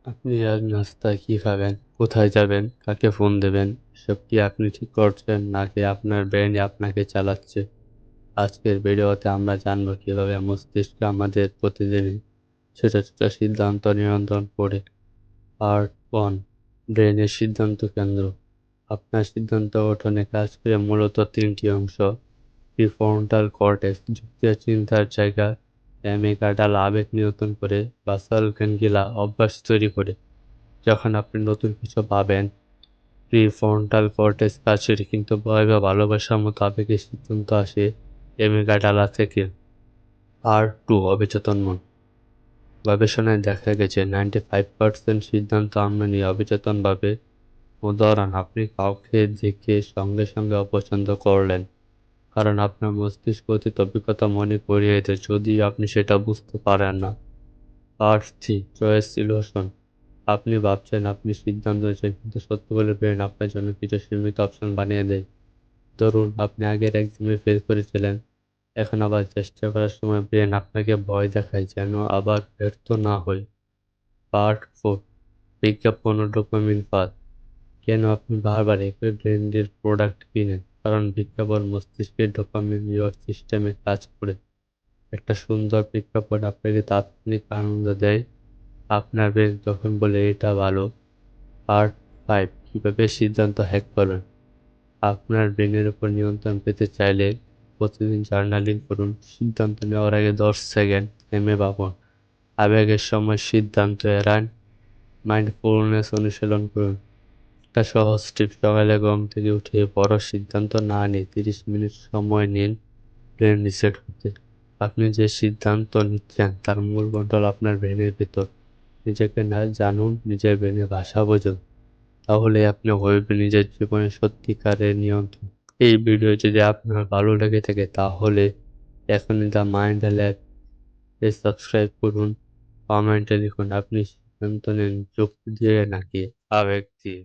আপনি আজ নাস্তায় কি খাবেন? কোথায় যাবেন? কাকে ফোন দেবেন? এসব কি আপনি ঠিক করছেন নাকি আপনার ব্রেইন আপনাকে চালাচ্ছে? আজকের ভিডিওতে আমরা জানব কিভাবে মস্তিষ্ক আমাদের প্রতিদিনই ছোট, ছোট সিদ্ধান্ত নিয়ন্ত্রণ করে। পার্ট 1, ব্রেইনের সিদ্ধান্ত কেন্দ্র। আপনার সিদ্ধান্ত গঠনে কাজ করে মূলত ৩টি অংশ। প্রিফ্রন্টাল কর্টেক্স যুক্তির চিন্তার জায়গা, অ্যামিগডালা আবেগ নিয়ন্ত্রণ করে, বাসাল গ্যাংলিয়া অভ্যাস তৈরি করে। যখন আপনি নতুন কিছু ভাবেন, প্রিফ্রন্টাল কর্টেক্স কাজ করে, কিন্তু ভয় বা ভালোবাসার মতো আবেগের সিদ্ধান্ত আসে অ্যামিগডালা থেকে। পার্ট 2, অবচেতন মন। গবেষণায় দেখা গেছে 95% সিদ্ধান্ত আমরা নিই অবচেতনভাবে। উদাহরণ, আপনি কাউকে দেখে সঙ্গে সঙ্গে অপছন্দ করলেন, কারণ আপনার মস্তিষ্ক অতীত অভিজ্ঞতা মনে করিয়ে দেয় যদিও আপনি সেটা বুঝতে পারেন না। Part 3, choice illusion. আপনি ভাবছেন আপনি সিদ্ধান্ত নিচ্ছেন, কিন্তু সত্য বলে ব্রেন আপনার জন্য কিছু সীমিত অপশন বানিয়ে দেয়। ধরুন, আপনি আগের এক্সামে ফেল করেছিলেন, এখন আবার চেষ্টা করার সময় ব্রেন আপনাকে ভয় দেখায় যেন আবার ব্যর্থ না হই। পার্ট 4, বিজ্ঞাপন ও ডোপামিন ফাঁদ। কেন আপনি বারবার একই ব্র্যান্ডের প্রোডাক্ট কিনেন? কারণ বিজ্ঞাপন মস্তিষ্কের ডোপামিন রিওয়ার্ড সিস্টেমে কাজ করে। একটা সুন্দর বিজ্ঞাপন আপনাকে তাৎক্ষণিক আনন্দ দেয়, আপনার ব্রেন তখন বলে এটা ভালো। পার্ট 5, কীভাবে সিদ্ধান্ত হ্যাক করবেন। আপনার ব্রেনের উপর নিয়ন্ত্রণ পেতে চাইলে প্রতিদিন জার্নালিং করুন। সিদ্ধান্ত নেওয়ার আগে 10 সেকেন্ড থেমে ভাবুন। আবেগের সময় সিদ্ধান্ত এড়ান। মাইন্ডফুলনেস অনুশীলন করুন। একটা সহজ টিপ, সকালে ঘুম থেকে উঠে বড় সিদ্ধান্ত না নিয়ে 30 মিনিট সময় নিন ব্রেন রিসেট করতে। আপনি যে সিদ্ধান্ত নিচ্ছেন তার মূল কন্ট্রোল আপনার ব্রেনের ভেতর। নিজেকে না জানুন, নিজের ব্রেনের ভাষা বোঝুন, তাহলে আপনি হইবেন নিজের জীবনের সত্যিকারের নিয়ন্ত্রণ। এই ভিডিও যদি আপনার ভালো লেগে থাকে তাহলে এখনই দ্য মাইন্ড ল্যাব সাবস্ক্রাইব করুন। কমেন্টে লিখুন আপনি সিদ্ধান্ত নেন যুক্তি দিয়ে নাকি আবেগ দিয়ে।